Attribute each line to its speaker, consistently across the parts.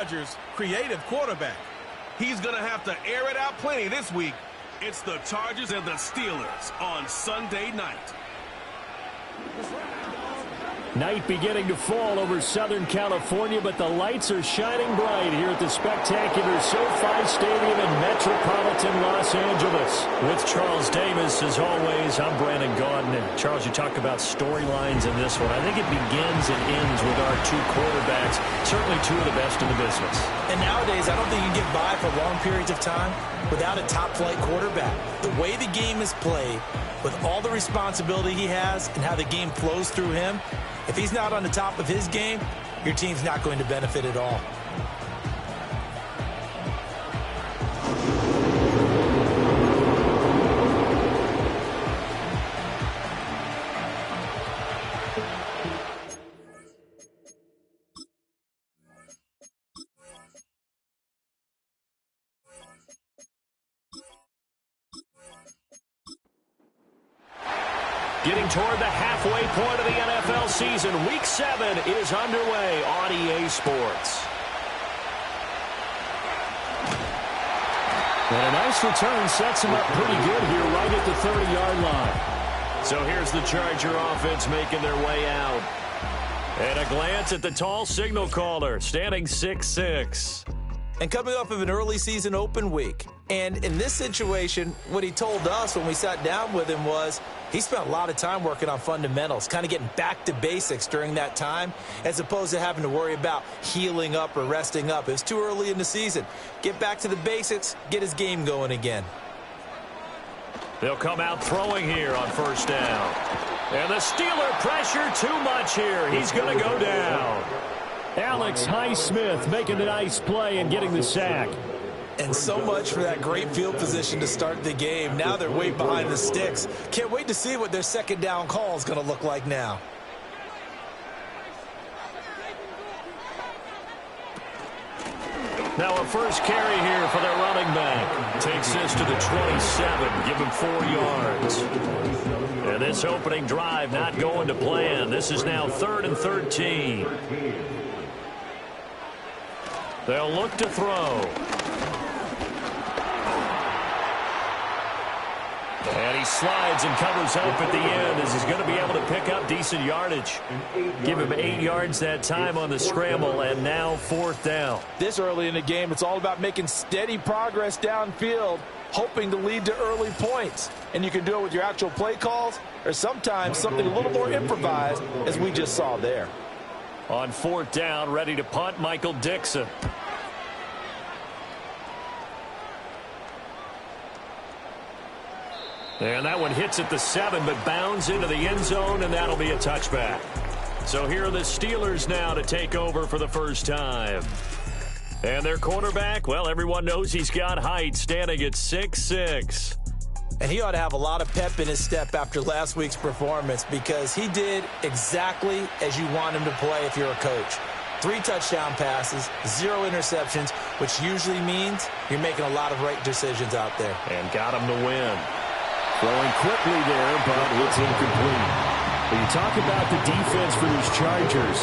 Speaker 1: Chargers' creative quarterback. He's going to have to air it out plenty this week. It's the Chargers and the Steelers on Sunday night.
Speaker 2: Night beginning to fall over Southern California, but the lights are shining bright here at the spectacular SoFi Stadium in metropolitan Los Angeles. With Charles Davis, as always, I'm Brandon Gaudin. And Charles, you talk about storylines in this one. I think it begins and ends with our two quarterbacks, certainly two of the best in the business.
Speaker 3: And nowadays, I don't think you can get by for long periods of time without a top-flight quarterback. The way the game is played, with all the responsibility he has and how the game flows through him, if he's not on the top of his game, your team's not going to benefit at all.
Speaker 2: Getting toward the halfway point of the NFL season, Week 7 is underway on EA Sports. And a nice return sets him up pretty good here right at the 30-yard line. So here's the Charger offense making their way out. And a glance at the tall signal caller, standing 6'6".
Speaker 3: And coming off of an early season open week. And in this situation, what he told us when we sat down with him was he spent a lot of time working on fundamentals, kind of getting back to basics during that time, as opposed to having to worry about healing up or resting up. It was too early in the season. Get back to the basics, get his game going again.
Speaker 2: They'll come out throwing here on first down. And the Steeler pressure too much here. He's going to go down. Alex Highsmith making a nice play and getting the sack.
Speaker 3: And so much for that great field position to start the game. Now they're way behind the sticks. Can't wait to see what their second down call is going to look like now.
Speaker 2: Now a first carry here for their running back. Takes this to the 27, give him 4 yards. And this opening drive not going to plan. This is now 3rd and 13. They'll look to throw. And he slides and covers up at the end as he's going to be able to pick up decent yardage. Give him 8 yards that time on the scramble, and now 4th down.
Speaker 3: This early in the game, it's all about making steady progress downfield, hoping to lead to early points. And you can do it with your actual play calls or sometimes something a little more improvised, as we just saw there.
Speaker 2: On 4th down, ready to punt, Michael Dixon. And that one hits at the 7, but bounds into the end zone, and that'll be a touchback. So here are the Steelers now to take over for the first time. And their quarterback, well, everyone knows he's got height, standing at 6'6".
Speaker 3: And he ought to have a lot of pep in his step after last week's performance, because he did exactly as you want him to play if you're a coach. 3 touchdown passes, 0 interceptions, which usually means you're making a lot of right decisions out there.
Speaker 2: And got him to win. Throwing quickly there, but it's incomplete. When you talk about the defense for these Chargers,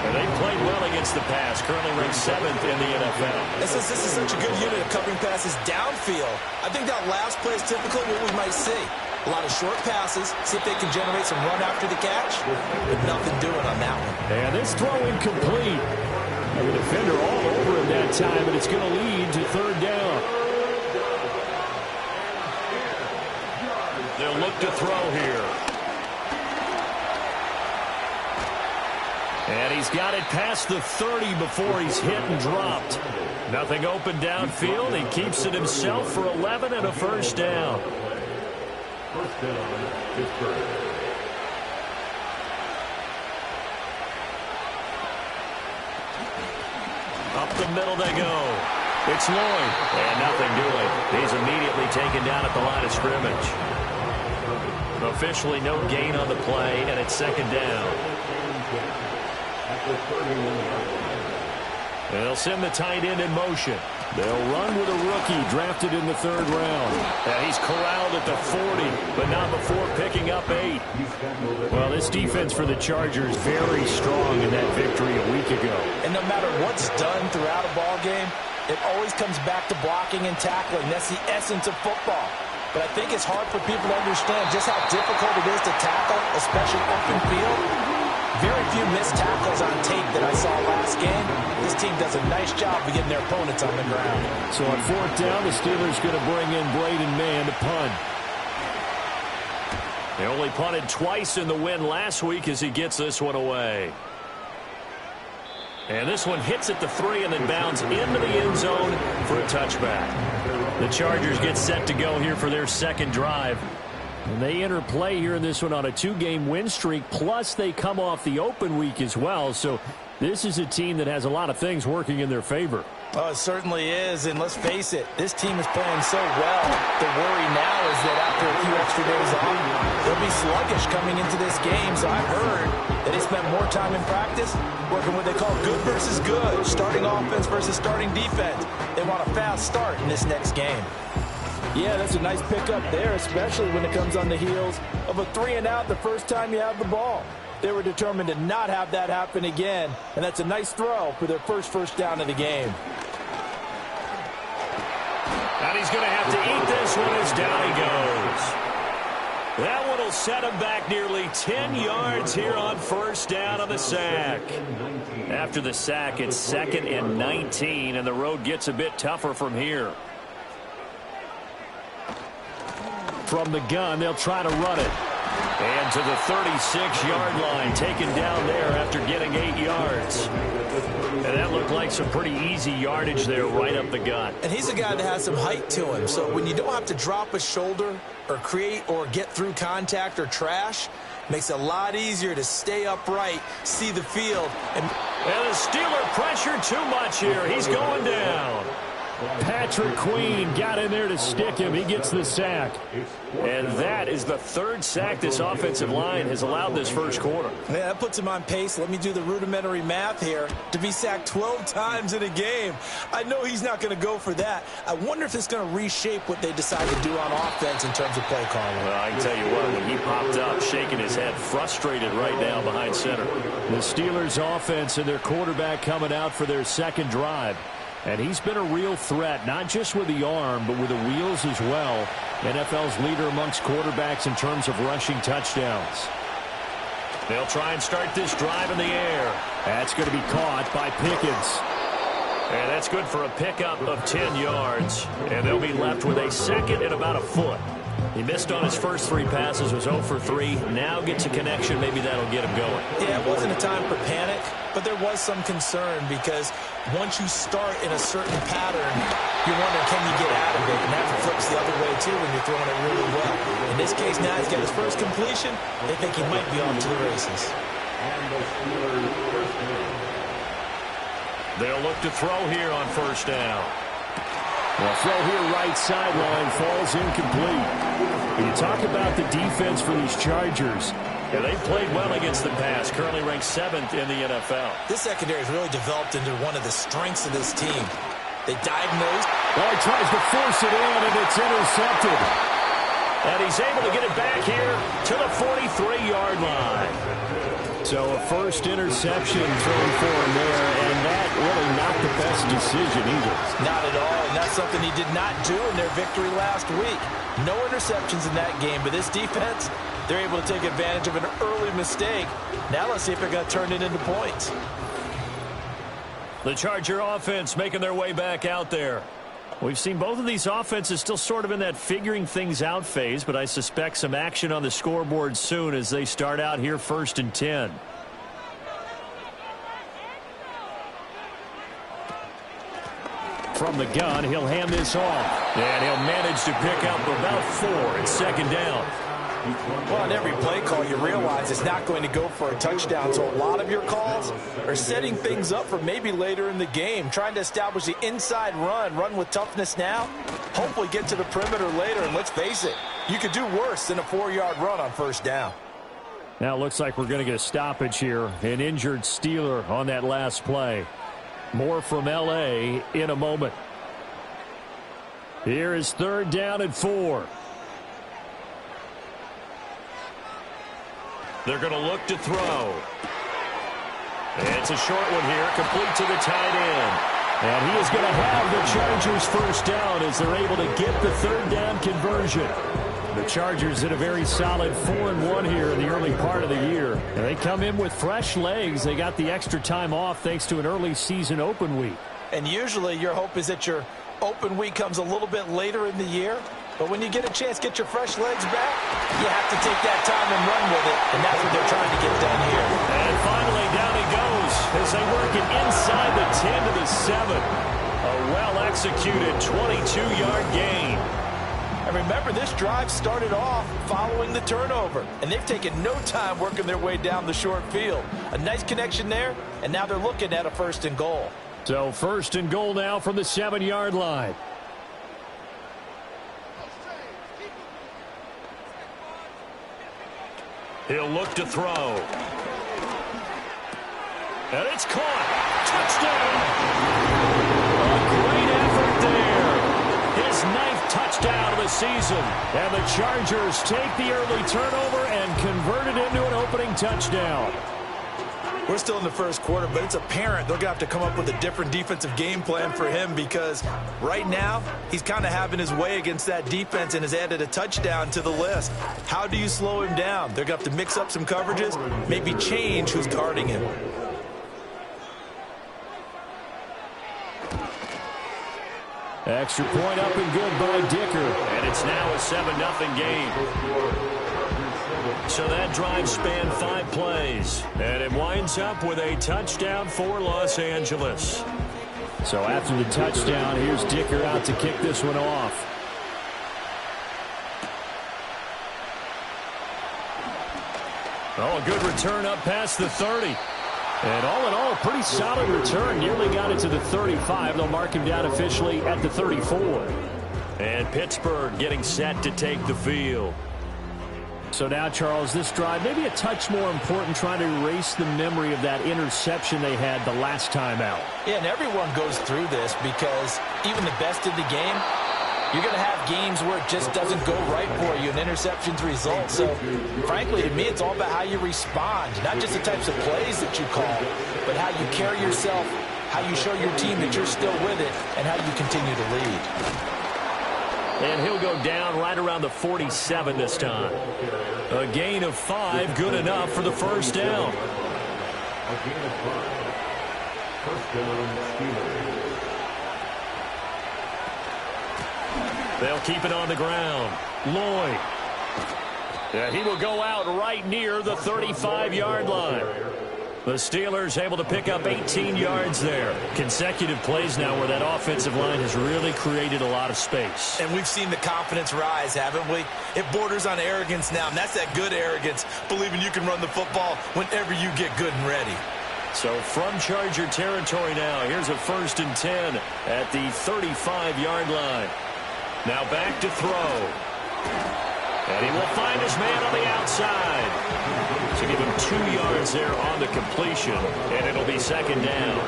Speaker 2: and they played well against the pass, currently ranked 7th in the NFL.
Speaker 3: And since this is such a good unit of covering passes downfield, I think that last play is typically what we might see. A lot of short passes, see if they can generate some run after the catch, but nothing doing on that one.
Speaker 2: And this throw incomplete. The defender all over him that time, and it's going to lead to 3rd down. They'll look to throw here. And he's got it past the 30 before he's hit and dropped. Nothing open downfield. He keeps it himself for 11 and a first down.
Speaker 4: First down, Pittsburgh.
Speaker 2: Up the middle they go. It's Lloyd. And nothing doing. He's immediately taken down at the line of scrimmage. Officially no gain on the play, and it's 2nd down. And they'll send the tight end in motion. They'll run with a rookie drafted in the 3rd round. And he's corralled at the 40, but not before picking up 8. Well, this defense for the Chargers very strong in that victory a week ago.
Speaker 3: And no matter what's done throughout a ball game, it always comes back to blocking and tackling. That's the essence of football. But I think it's hard for people to understand just how difficult it is to tackle, especially open field. Very few missed tackles on tape that I saw last game. This team does a nice job of getting their opponents on the ground.
Speaker 2: So on 4th down, the Steelers going to bring in Braden Mann to punt. They only punted twice in the win last week as he gets this one away. And this one hits at the 3 and then bounds into the end zone for a touchback. The Chargers get set to go here for their 2nd drive. And they enter play here in this one on a 2-game win streak, plus they come off the open week as well. So this is a team that has a lot of things working in their favor.
Speaker 3: Oh, it certainly is, and let's face it, this team is playing so well. The worry now is that after a few extra days off, they'll be sluggish coming into this game. So I've heard that they spent more time in practice working what they call good versus good, starting offense versus starting defense. They want a fast start in this next game. Yeah, that's a nice pickup there, especially when it comes on the heels of a 3-and-out the first time you have the ball. They were determined to not have that happen again, and that's a nice throw for their first down of the game.
Speaker 2: And he's going to have to eat this one as down he goes. That one will set him back nearly 10 yards here on 1st down on the sack. After the sack, it's 2nd and 19, and the road gets a bit tougher from here. From the gun, they'll try to run it. And to the 36-yard line, taken down there after getting 8 yards. And that looked like some pretty easy yardage there right up the gut.
Speaker 3: And he's a guy that has some height to him, so when you don't have to drop a shoulder or create or get through contact or trash, makes it a lot easier to stay upright, see the field. And
Speaker 2: the Steeler pressure too much here. He's going down. Patrick Queen got in there to stick him. He gets the sack. And that is the 3rd sack this offensive line has allowed this first quarter.
Speaker 3: Yeah, that puts him on pace. Let me do the rudimentary math here. To be sacked 12 times in a game, I know he's not going to go for that. I wonder if it's going to reshape what they decide to do on offense in terms of play calling.
Speaker 2: Well, I can tell you what, when he popped up, shaking his head, frustrated right now behind center. The Steelers' offense and their quarterback coming out for their 2nd drive. And he's been a real threat, not just with the arm, but with the wheels as well. NFL's leader amongst quarterbacks in terms of rushing touchdowns. They'll try and start this drive in the air. That's going to be caught by Pickens. And that's good for a pickup of 10 yards. And they'll be left with a 2nd and about a foot. He missed on his first 3 passes, was 0 for 3. Now gets a connection. Maybe that'll get him going.
Speaker 3: Yeah, it wasn't a time for panic, but there was some concern because once you start in a certain pattern, you wonder, can you get out of it? And that flips the other way, too, when you're throwing it really well. In this case, now he's got his first completion. They think he might be off to the races.
Speaker 2: They'll look to throw here on 1st down. The throw here right sideline falls incomplete. When you talk about the defense for these Chargers, yeah, they've played well against the pass, currently ranked 7th in the NFL.
Speaker 3: This secondary has really developed into one of the strengths of this team. They diagnose.
Speaker 2: Well, he tries to force it in, and it's intercepted. And he's able to get it back here to the 43-yard line. So a first interception thrown for him there, and that really not the best decision either.
Speaker 3: Not at all, and that's something he did not do in their victory last week. No interceptions in that game, but this defense, they're able to take advantage of an early mistake. Now let's see if they're going to turn it into points.
Speaker 2: The Charger offense making their way back out there. We've seen both of these offenses still sort of in that figuring things out phase, but I suspect some action on the scoreboard soon as they start out here 1st and 10. From the gun, he'll hand this off. And he'll manage to pick up about 4. It's 2nd down.
Speaker 3: Well, on every play call, you realize it's not going to go for a touchdown. So a lot of your calls are setting things up for maybe later in the game, trying to establish the inside run with toughness now, hopefully get to the perimeter later. And let's face it, you could do worse than a 4-yard run on 1st down.
Speaker 2: Now it looks like we're going to get a stoppage here. An injured Steeler on that last play. More from L.A. in a moment. Here is 3rd down and 4. They're going to look to throw. It's a short one here, complete to the tight end. And he is going to have the Chargers first down as they're able to get the 3rd down conversion. The Chargers did a very solid 4-1 here in the early part of the year. And they come in with fresh legs. They got the extra time off thanks to an early season open week.
Speaker 3: And usually your hope is that your open week comes a little bit later in the year. But when you get a chance to get your fresh legs back, you have to take that time and run with it. And that's what they're trying to get done here.
Speaker 2: And finally, down he goes as they work it inside the 10 to the 7. A well-executed 22-yard gain.
Speaker 3: And remember, this drive started off following the turnover. And they've taken no time working their way down the short field. A nice connection there, and now they're looking at a 1st and goal.
Speaker 2: So 1st and goal now from the 7-yard line. He'll look to throw. And it's caught. Touchdown! A great effort there. His 9th touchdown of the season. And the Chargers take the early turnover and convert it into an opening touchdown.
Speaker 3: We're still in the 1st quarter, but it's apparent they're going to have to come up with a different defensive game plan for him because right now he's kind of having his way against that defense and has added a touchdown to the list. How do you slow him down? They're going to have to mix up some coverages, maybe change who's guarding him.
Speaker 2: Extra point up and good by Dicker. And it's now a 7-0 game. So that drive spanned 5 plays. And it winds up with a touchdown for Los Angeles. So after the touchdown, here's Dicker out to kick this one off. Oh, a good return up past the 30. And all in all, pretty solid return. Nearly got it to the 35. They'll mark him down officially at the 34. And Pittsburgh getting set to take the field. So now, Charles, this drive maybe a touch more important, trying to erase the memory of that interception they had the last time out.
Speaker 3: Yeah, and everyone goes through this because even the best in the game, you're going to have games where it just doesn't go right for you, and interceptions result. So, frankly, to me, it's all about how you respond, not just the types of plays that you call, but how you carry yourself, how you show your team that you're still with it, and how you continue to lead.
Speaker 2: And he'll go down right around the 47 this time. A gain of 5, good enough for the first down.
Speaker 4: A gain of 5. First down, Steelers.
Speaker 2: They'll keep it on the ground. Lloyd. And he will go out right near the 35-yard line. The Steelers able to pick up 18 yards there. Consecutive plays now where that offensive line has really created a lot of space.
Speaker 3: And we've seen the confidence rise, haven't we? It borders on arrogance now, and that's that good arrogance, believing you can run the football whenever you get good and ready.
Speaker 2: So from Charger territory now, here's a 1st and 10 at the 35-yard line. Now back to throw. And he will find his man on the outside. To give him 2 yards there on the completion, and it'll be 2nd down.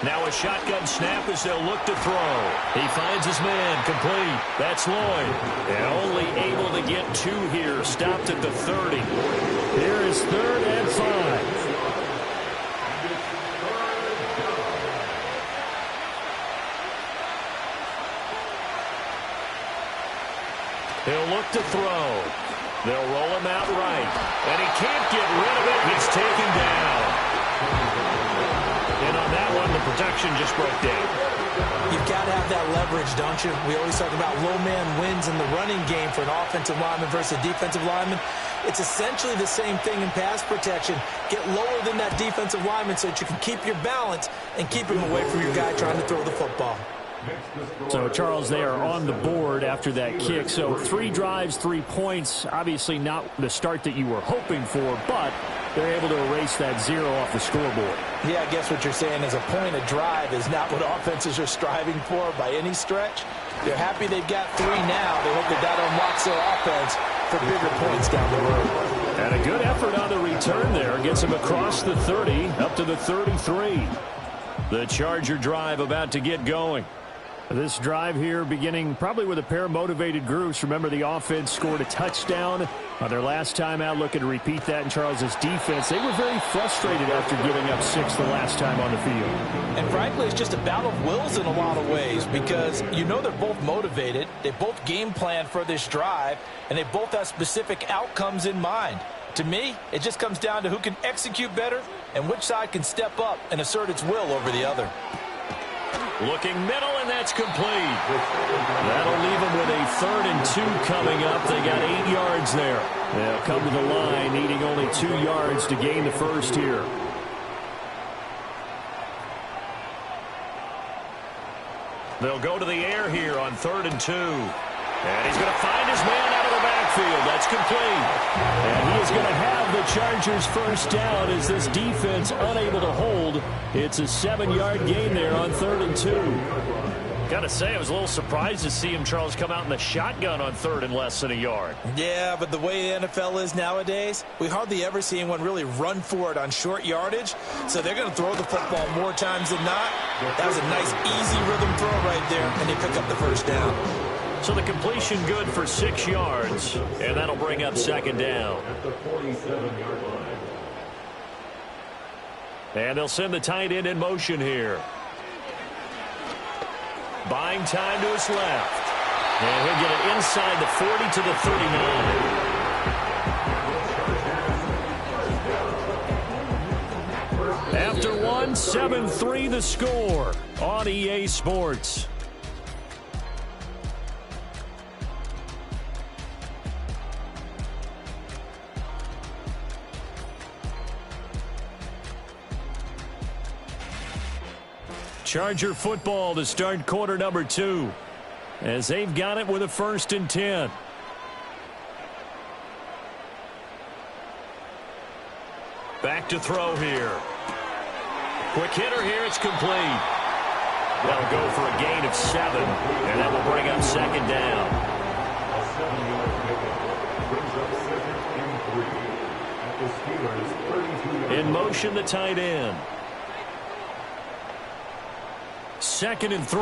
Speaker 2: Now a shotgun snap as they'll look to throw. He finds his man, complete. That's Lloyd. And only able to get 2 here, stopped at the 30. Here is 3rd and 5. He'll look to throw. They'll roll him out right. And he can't get rid of it. He's taken down. And on that one, the protection just broke down.
Speaker 3: You've got to have that leverage, don't you? We always talk about low man wins in the running game for an offensive lineman versus a defensive lineman. It's essentially the same thing in pass protection. Get lower than that defensive lineman so that you can keep your balance and keep him away from your guy trying to throw the football.
Speaker 2: So, Charles, they are on the board after that kick. So 3 drives, 3 points. Obviously not the start that you were hoping for, but they're able to erase that 0 off the scoreboard.
Speaker 3: Yeah, I guess what you're saying is a point a drive is not what offenses are striving for by any stretch. They're happy they've got 3 now. They hope that unlocks their offense for bigger points down the road.
Speaker 2: And a good effort on the big turn there. Gets him across the 30, up to the 33. The Charger drive about to get going. This drive here beginning probably with a pair of motivated groups. Remember, the offense scored a touchdown on their last time out. Looking to repeat that in Charles's defense. They were very frustrated after giving up 6 the last time on the field.
Speaker 3: And frankly, it's just a battle of wills in a lot of ways because you know they're both motivated. They both game plan for this drive, and they both have specific outcomes in mind. To me, it just comes down to who can execute better and which side can step up and assert its will over the other.
Speaker 2: Looking middle, and that's complete. That'll leave them with a 3rd and 2 coming up. They got 8 yards there. They'll come to the line, needing only 2 yards to gain the first here. They'll go to the air here on 3rd and 2. And he's going to find his man out of the backfield. That's complete. And he is going to have the Chargers first down as this defense unable to hold. It's a 7-yard gain there on 3rd and 2. Got to say, I was a little surprised to see him, Charles, come out in the shotgun on 3rd and less than a yard.
Speaker 3: Yeah, but the way the NFL is nowadays, we hardly ever see anyone really run for it on short yardage. So they're going to throw the football more times than not. That was a nice, easy rhythm throw right there, and they pick up the first down.
Speaker 2: So the completion good for 6 yards, and that'll bring up 2nd down.
Speaker 4: At the 47-yard line.
Speaker 2: And they'll send the tight end in motion here. Buying time to his left. And he'll get it inside the 40 to the 39. After 1, 7-3 the score on EA Sports. Charger football to start quarter number 2 as they've got it with a 1st and 10. Back to throw here. Quick hitter here. It's complete. That'll go for a gain of 7, and that will bring up 2nd down.
Speaker 4: A 7-yard pickup brings up 2nd and 3 at the Steelers' 32-yard
Speaker 2: In motion, the tight end. 2nd and 3.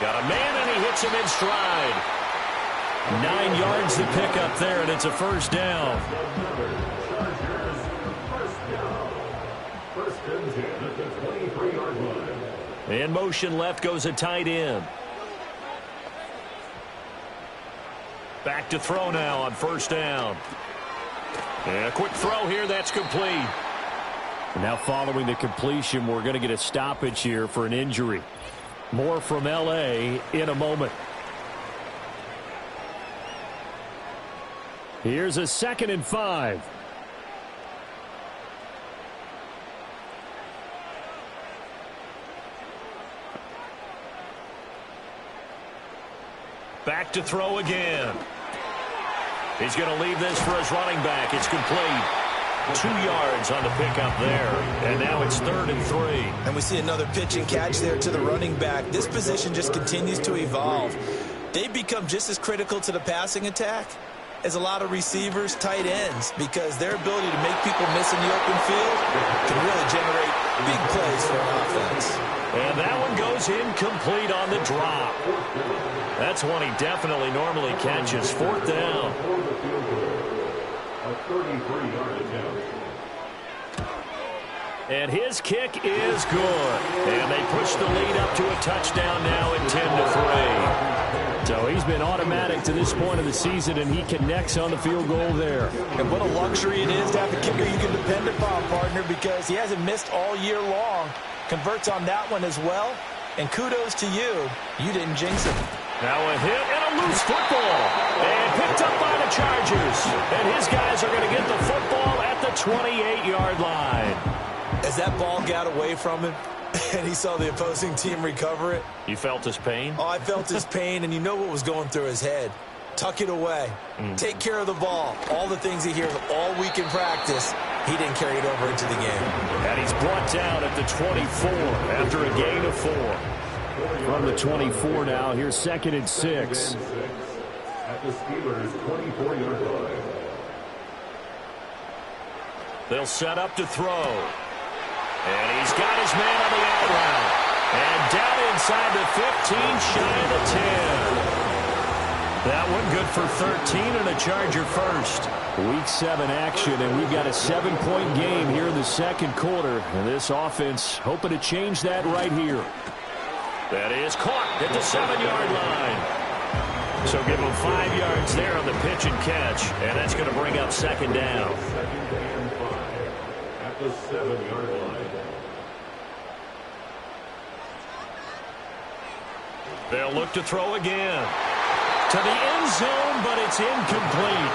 Speaker 2: Got a man, and he hits him in stride. 9 yards to pick up there, and it's a first down.
Speaker 4: First and 10 at the 23-yard line.
Speaker 2: In motion left goes a tight end. Back to throw now on 1st down. And a quick throw here, that's complete. Now following the completion, we're going to get a stoppage here for an injury. More from L.A. in a moment. Here's a 2nd and 5. Back to throw again. He's going to leave this for his running back. It's complete. 2 yards on the pickup there. And now it's 3rd and 3.
Speaker 3: And we see another pitch and catch there to the running back. This position just continues to evolve. They become just as critical to the passing attack as a lot of receivers, tight ends, because their ability to make people miss in the open field can really generate big plays for an offense.
Speaker 2: And that one goes incomplete on the drop. That's one he definitely normally catches. 4th down.
Speaker 4: A 33-yard attempt.
Speaker 2: And his kick is good. And they push the lead up to a touchdown now at 10-3. So he's been automatic to this point of the season, and he connects on the field goal there.
Speaker 3: And what a luxury it is to have a kicker you can depend upon, partner, because he hasn't missed all year long. Converts on that one as well. And kudos to you. You didn't jinx him.
Speaker 2: Now a hit and a loose football. And picked up by the Chargers. And his guys are going to get the football at the 28-yard line.
Speaker 3: As that ball got away from him and he saw the opposing team recover it.
Speaker 2: You felt his pain?
Speaker 3: Oh, I felt his pain, and you know what was going through his head. Tuck it away. Take care of the ball. All the things he hears all week in practice, he didn't carry it over into the game.
Speaker 2: And he's brought down at the 24 after a gain of 4. From the 24 now, here's 2nd and 6.
Speaker 4: At the Steelers' 24-yard line.
Speaker 2: They'll set up to throw. And he's got his man on the out route. And down inside the 15, shy of the 10. That one good for 13 and a Charger first. Week 7 action, and we've got a 7-point game here in the second quarter. And this offense hoping to change that right here. That is caught at the 7-yard line. So give him 5 yards there on the pitch and catch. And that's going to bring up second down.
Speaker 4: Second and 5 at the 7-yard line.
Speaker 2: They'll look to throw again. To the end zone, but it's incomplete.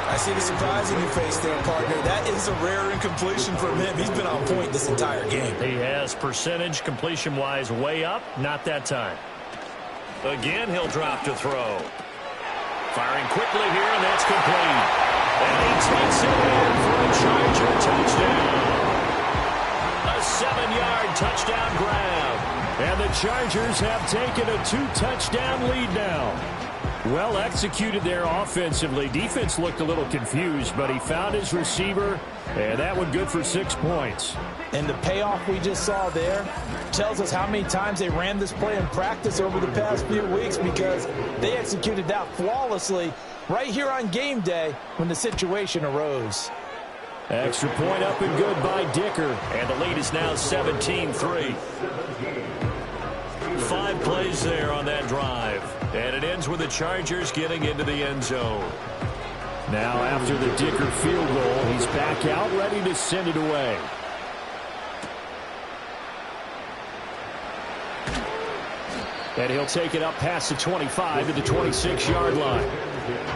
Speaker 3: I see the surprise in your face there, partner. That is a rare incompletion from him. He's been on point this entire game.
Speaker 2: He has percentage completion-wise way up. Not that time. Again, he'll drop to throw. Firing quickly here, and that's complete. And he takes it in for a Charger touchdown. A 7-yard touchdown grab. And the Chargers have taken a 2-touchdown lead now. Well executed there offensively. Defense looked a little confused, but he found his receiver, and that one good for 6 points.
Speaker 3: And the payoff we just saw there tells us how many times they ran this play in practice over the past few weeks, because they executed that flawlessly right here on game day when the situation arose.
Speaker 2: Extra point up and good by Dicker, and the lead is now 17-3. 5 plays there on that drive. And it ends with the Chargers getting into the end zone. Now after the Dicker field goal, he's back out ready to send it away. And he'll take it up past the 25 to the 26-yard line.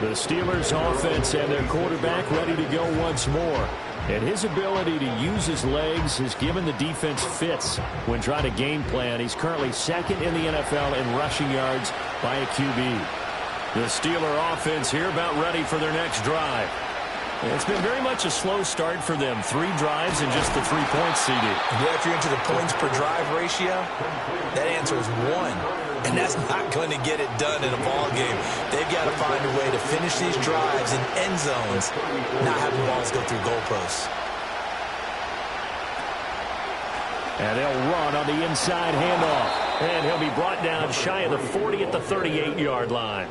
Speaker 2: The Steelers offense and their quarterback ready to go once more. And his ability to use his legs has given the defense fits when trying to game plan. He's currently second in the NFL in rushing yards by a QB. The Steeler offense here about ready for their next drive. It's been very much a slow start for them. 3 drives and just the 3 points, CD.
Speaker 3: Yeah, if you're into the points per drive ratio, that answer is 1. And that's not going to get it done in a ball game. They've got to find a way to finish these drives in end zones, not having balls go through goalposts.
Speaker 2: And they'll run on the inside handoff. And he'll be brought down shy of the 40 at the 38-yard line.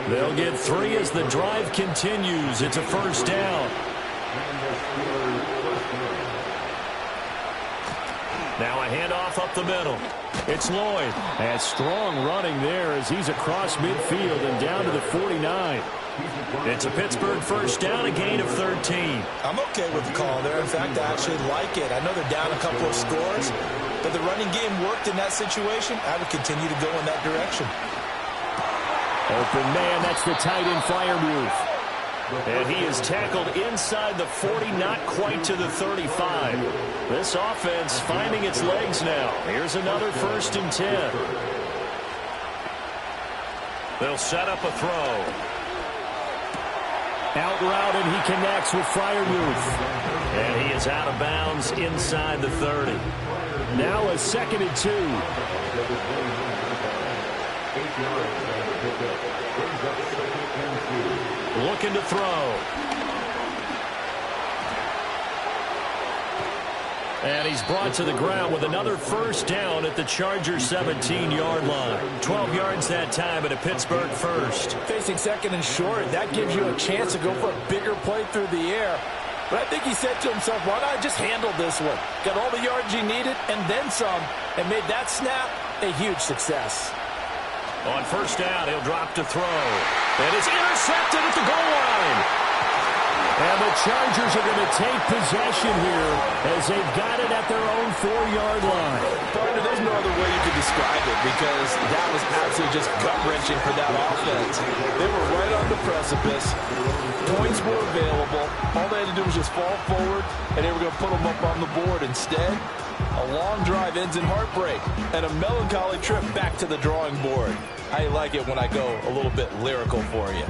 Speaker 2: They'll get 3 as the drive continues. It's a first down. Now a handoff up the middle. It's Lloyd. And strong running there as he's across midfield and down to the 49. It's a Pittsburgh first down, a gain of 13.
Speaker 3: I'm okay with the call there. In fact, I actually like it. I know they're down a couple of scores, but the running game worked in that situation. I would continue to go in that direction.
Speaker 2: Open man, that's the tight end Freiermuth. And he is tackled inside the 40, not quite to the 35. This offense finding its legs now. Here's another 1st and 10. They'll set up a throw. Out route, and he connects with Freiermuth. And he is out of bounds inside the 30. Now a 2nd and 2. Looking to throw. And he's brought to the ground with another first down at the Chargers 17-yard line. 12 yards that time at a Pittsburgh first.
Speaker 3: Facing 2nd and short, that gives you a chance to go for a bigger play through the air. But I think he said to himself, why not just handle this one? Got all the yards he needed and then some, and made that snap a huge success.
Speaker 2: On first down, he'll drop to throw. And it's intercepted at the goal line. And the Chargers are going to take possession here as they've got it at their own 4-yard line.
Speaker 3: Partner, there's no other way you could describe it, because that was absolutely just gut-wrenching for that offense. They were right on the precipice. Points were available. All they had to do was just fall forward, and they were going to put them up on the board. Instead, a long drive ends in heartbreak and a melancholy trip back to the drawing board. I like it when I go a little bit lyrical for you.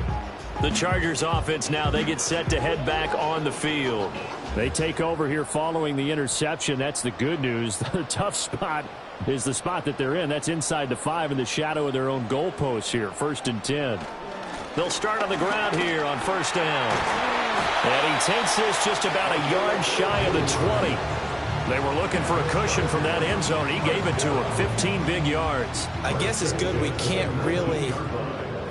Speaker 2: The Chargers offense now, they get set to head back on the field. They take over here following the interception. That's the good news. The tough spot is the spot that they're in. That's inside the 5 in the shadow of their own goalposts here. 1st and 10. They'll start on the ground here on first down. And he takes this just about a yard shy of the 20. They were looking for a cushion from that end zone. He gave it to him, 15 big yards.
Speaker 3: I guess it's good we can't really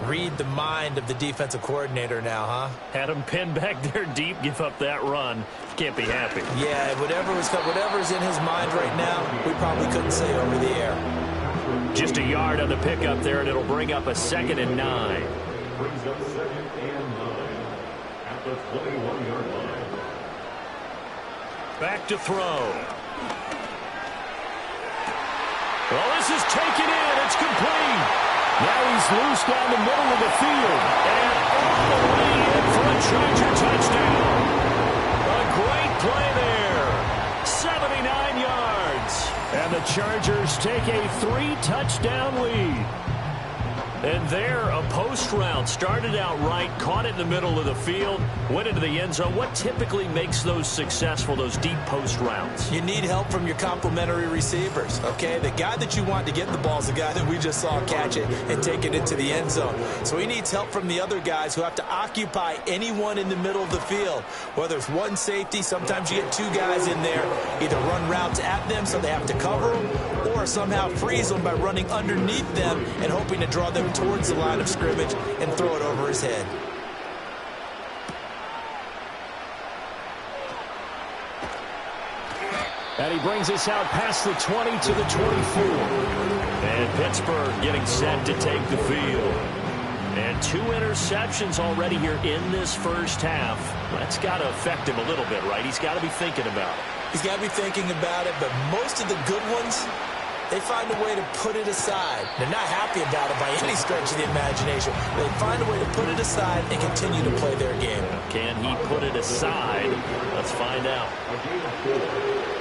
Speaker 3: read the mind of the defensive coordinator now, huh?
Speaker 2: Had him pinned back there deep, give up that run. Can't be happy.
Speaker 3: Yeah, whatever's in his mind right now, we probably couldn't say over the air.
Speaker 2: Just a yard on the pickup there, and it'll bring up a 2nd and 9.
Speaker 4: Brings up 2nd and 9 at the 21-yard line.
Speaker 2: Back to throw. Well, this is taken in. It's complete. Now he's loose down the middle of the field. And all the way in for a Charger touchdown. A great play there. 79 yards. And the Chargers take a 3-touchdown lead. And there, a post route. Started out right, caught it in the middle of the field, went into the end zone. What typically makes those successful, those deep post routes?
Speaker 3: You need help from your complementary receivers, okay? The guy that you want to get the ball is the guy that we just saw catch it and take it into the end zone. So he needs help from the other guys who have to occupy anyone in the middle of the field. Whether it's one safety, sometimes you get 2 guys in there, either run routes at them so they have to cover them, or somehow freeze them by running underneath them and hoping to draw them towards the line of scrimmage and throw it over his head.
Speaker 2: And he brings us out past the 20 to the 24. And Pittsburgh getting set to take the field. And 2 interceptions already here in this first half. That's got to affect him a little bit, right? He's got to be thinking about it.
Speaker 3: He's got to be thinking about it, but most of the good ones, they find a way to put it aside. They're not happy about it by any stretch of the imagination. They find a way to put it aside and continue to play their game.
Speaker 2: Can he put it aside? Let's find out.
Speaker 4: A gain of 4.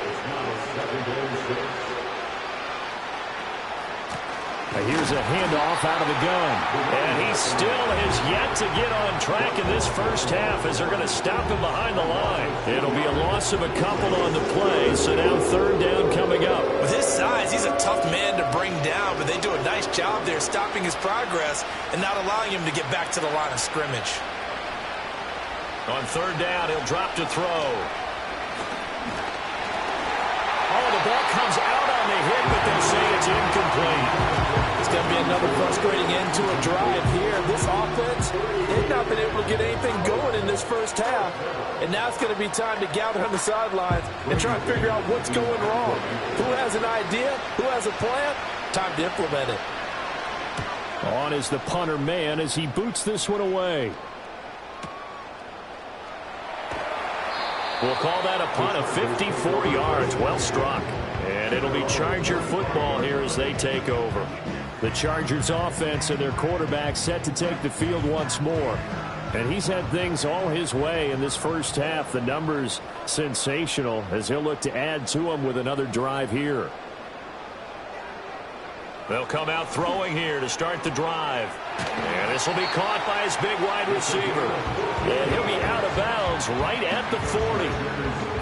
Speaker 4: It's now 2nd and 6.
Speaker 2: Here's a handoff out of the gun. And he still has yet to get on track in this first half as they're going to stop him behind the line. It'll be a loss of a couple on the play, so now 3rd down coming up.
Speaker 3: With his size, he's a tough man to bring down, but they do a nice job there stopping his progress and not allowing him to get back to the line of scrimmage.
Speaker 2: On 3rd down, he'll drop to throw. Oh, the ball comes out on the hit, but they say it's incomplete.
Speaker 3: It's going to be another frustrating end to a drive here. This offense, they've not been able to get anything going in this first half. And now it's going to be time to gather on the sidelines and try and figure out what's going wrong. Who has an idea? Who has a plan? Time to implement it.
Speaker 2: On is the punter man as he boots this one away. We'll call that a punt of 54 yards. Well struck. And it'll be Charger football here as they take over. The Chargers offense and their quarterback set to take the field once more. And he's had things all his way in this first half. The numbers sensational as he'll look to add to them with another drive here. They'll come out throwing here to start the drive. And this will be caught by his big wide receiver. And he'll be out of bounds right at the 40.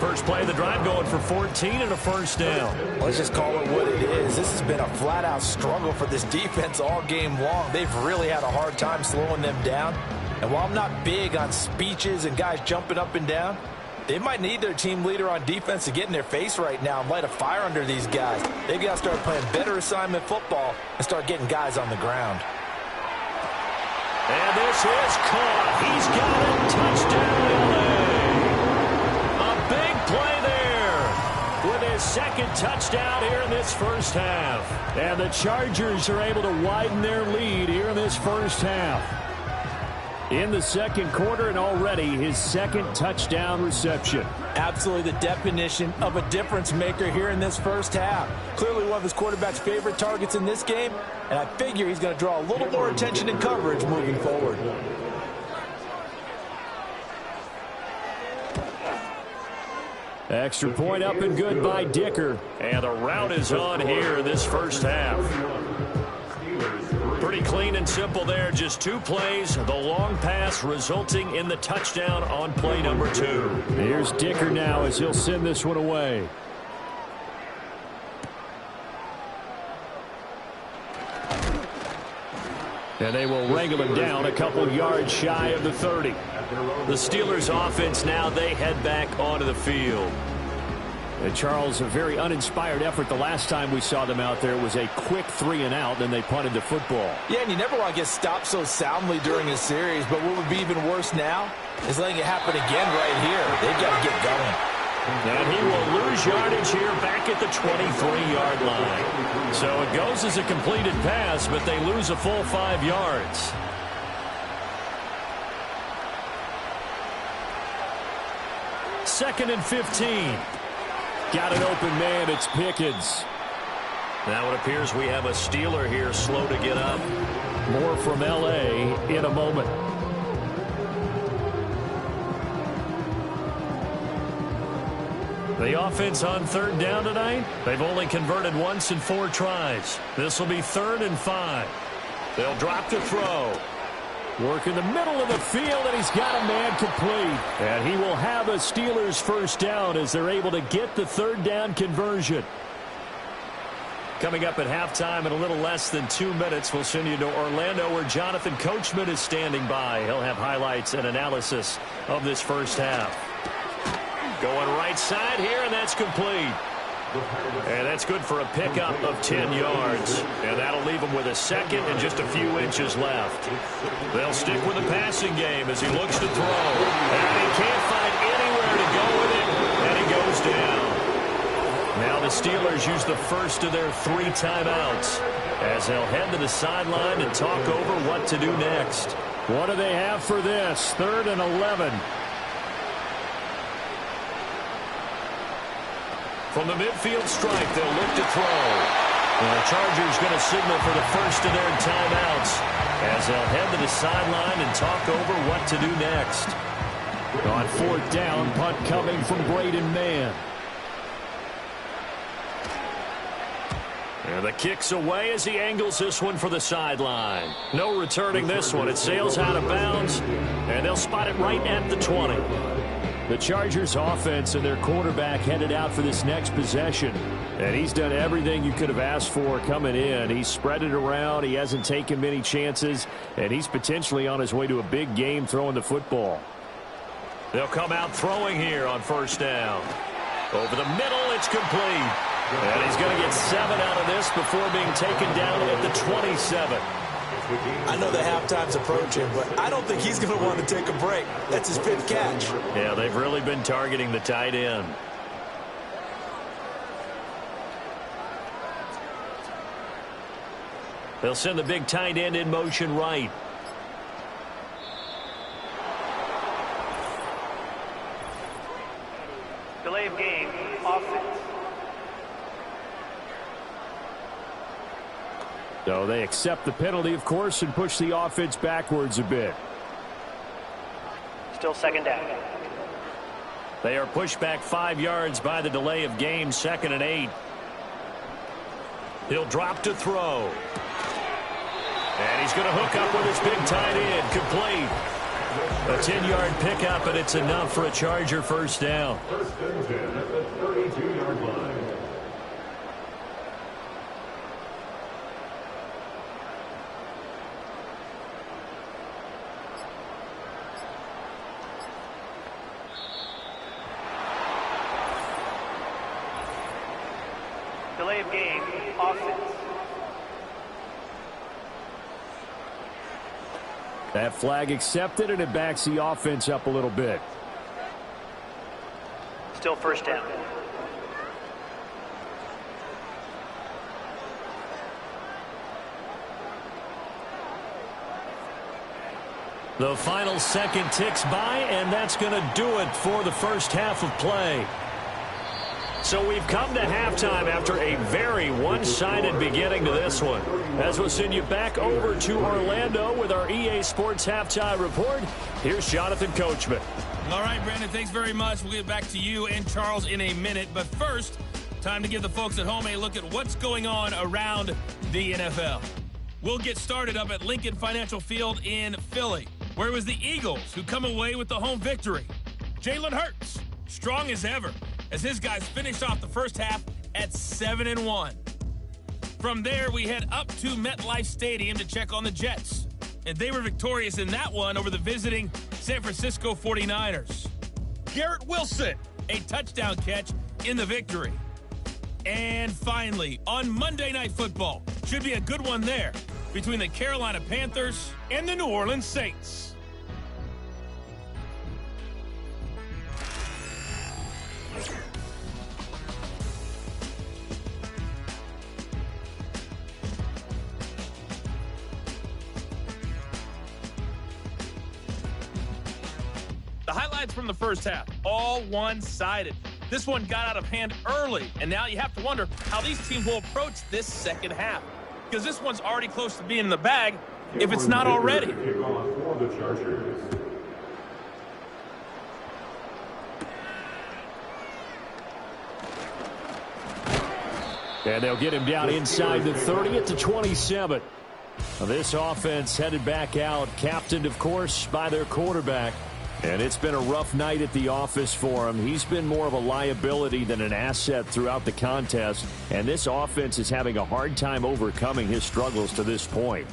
Speaker 2: First play of the drive going for 14 and a first down.
Speaker 3: Let's just call it what it is. This has been a flat-out struggle for this defense all game long. They've really had a hard time slowing them down. And while I'm not big on speeches and guys jumping up and down, they might need their team leader on defense to get in their face right now and light a fire under these guys. They've got to start playing better assignment football and start getting guys on the ground.
Speaker 2: And this is caught. He's got it. Touchdown, LA. A big play there with his 2nd touchdown here in this first half. And the Chargers are able to widen their lead here in this first half. In the 2nd quarter, and already his 2nd touchdown reception.
Speaker 3: Absolutely the definition of a difference maker here in this first half. Clearly one of his quarterback's favorite targets in this game, and I figure he's going to draw a little more attention and coverage moving forward.
Speaker 2: Extra point up and good by Dicker. And the route is on here in this first half. Pretty clean and simple there. Just 2 plays. The long pass resulting in the touchdown on play number 2. Here's Dicker now as he'll send this one away. And they will wrangle him down a couple yards shy of the 30.
Speaker 5: The Steelers offense now, they head back onto the field.
Speaker 2: And Charles, a very uninspired effort the last time we saw them out there was a quick 3-and-out, then they punted the football.
Speaker 3: Yeah, and you never want to get stopped so soundly during a series, but what would be even worse now is letting it happen again right here. They've got to get going.
Speaker 2: And he will lose yardage here back at the 23-yard line. So it goes as a completed pass, but they lose a full 5 yards. Second and 15. Got an open man. It's Pickens.
Speaker 5: Now it appears we have a Steeler here slow to get up.
Speaker 2: More from L.A. in a moment. The offense on third down tonight, they've only converted once in 4 tries. This will be 3rd and 5. They'll drop to throw. Work in the middle of the field, and he's got a man complete. And he will have a Steelers first down as they're able to get the 3rd down conversion. Coming up at halftime in a little less than 2 minutes, we'll send you to Orlando where Jonathan Coachman is standing by. He'll have highlights and analysis of this first half. Going right side here, and that's complete. And that's good for a pickup of 10 yards. And that'll leave him with a second and just a few inches left. They'll stick with the passing game as he looks to throw. And he can't find anywhere to go with it, and he goes down. Now the Steelers use the first of their 3 timeouts as they'll head to the sideline and talk over what to do next. What do they have for this? 3rd and 11. From the midfield stripe, they'll look to throw. And the Chargers going to signal for the first of their timeouts as they'll head to the sideline and talk over what to do next. On 4th down, punt coming from Braden Mann. And the kick's away as he angles this one for the sideline. No returning this one. It sails out of bounds, and they'll spot it right at the 20. The Chargers offense and their quarterback headed out for this next possession. And he's done everything you could have asked for coming in. He's spread it around. He hasn't taken many chances. And he's potentially on his way to a big game throwing the football. They'll come out throwing here on 1st down. Over the middle, it's complete. And he's going to get 7 out of this before being taken down at the 27.
Speaker 3: I know the halftime's approaching, but I don't think he's going to want to take a break. That's his 5th catch.
Speaker 2: Yeah, they've really been targeting the tight end. They'll send the big tight end in motion right.
Speaker 6: Delay of game, offense.
Speaker 2: So they accept the penalty, of course, and push the offense backwards a bit.
Speaker 6: Still 2nd down.
Speaker 2: They are pushed back 5 yards by the delay of game, 2nd and 8. He'll drop to throw. And he's going to hook up with his big tight end, complete. A 10-yard pickup, and it's enough for a Charger first down.
Speaker 4: 1st and 10 at the 32-yard line.
Speaker 6: Delay of game, offense.
Speaker 2: That flag accepted, and it backs the offense up a little bit.
Speaker 6: Still 1st down.
Speaker 2: The final second ticks by, and that's going to do it for the first half of play. So we've come to halftime after a very one-sided beginning to this one. As we'll send you back over to Orlando with our EA Sports Halftime Report, here's Jonathan Coachman.
Speaker 1: All right, Brandon, thanks very much. We'll get back to you and Charles in a minute. But first, time to give the folks at home a look at what's going on around the NFL. We'll get started up at Lincoln Financial Field in Philly, where it was the Eagles who come away with the home victory. Jalen Hurts, strong as ever, as his guys finished off the first half at 7-1. From there, we head up to MetLife Stadium to check on the Jets, And they were victorious in that one over the visiting San Francisco 49ers. Garrett Wilson, a touchdown catch in the victory. And finally, on Monday Night Football, should be a good one there between the Carolina Panthers and the New Orleans Saints. The highlights from the first half, all one-sided. This one got out of hand early, and now you have to wonder how these teams will approach this second half. Because this one's already close to being in the bag, if it's not already.
Speaker 2: And they'll get him down inside the 30 at the 27. This offense headed back out, captained, of course, by their quarterback. And it's been a rough night at the office for him. He's been more of a liability than an asset throughout the contest. And this offense is having a hard time overcoming his struggles to this point.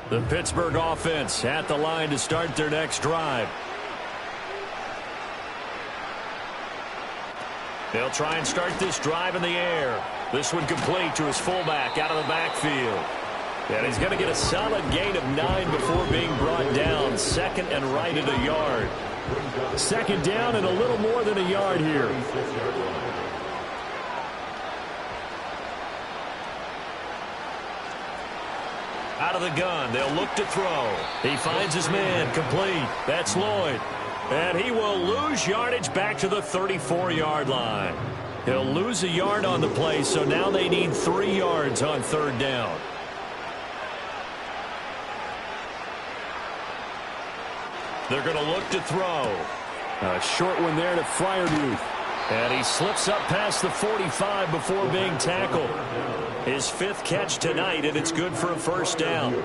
Speaker 2: The Pittsburgh offense at the line to start their next drive. They'll try and start this drive in the air. This one complete to his fullback out of the backfield. And he's going to get a solid gain of 9 before being brought down. Second and right at a yard. Second down and a little more than a yard here. Out of the gun, they'll look to throw. He finds his man, complete. That's Lloyd. And he will lose yardage back to the 34-yard line. He'll lose a yard on the play, so now they need 3 yards on third down. They're going to look to throw. A short one there to Freiermuth. And he slips up past the 45 before being tackled. His 5th catch tonight, and it's good for a first down.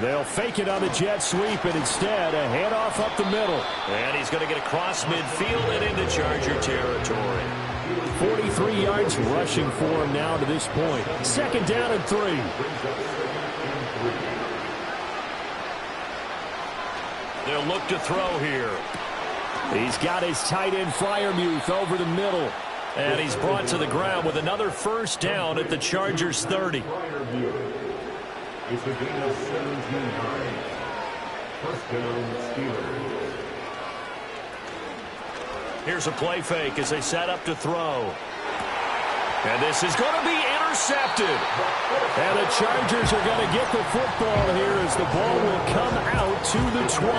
Speaker 2: They'll fake it on the jet sweep, and instead a handoff up the middle. And he's going to get across midfield and into Charger territory. 43 yards rushing for him now to this point. Second down and 3. They'll look to throw here. He's got his tight end Freiermuth over the middle. And he's brought to the ground with another first down at the Chargers 30.
Speaker 4: It's a gain of 17 yards. First down, Steelers.
Speaker 2: Here's a play fake as they set up to throw. And this is going to be intercepted. And the Chargers are going to get the football here as the ball will come out to the 20.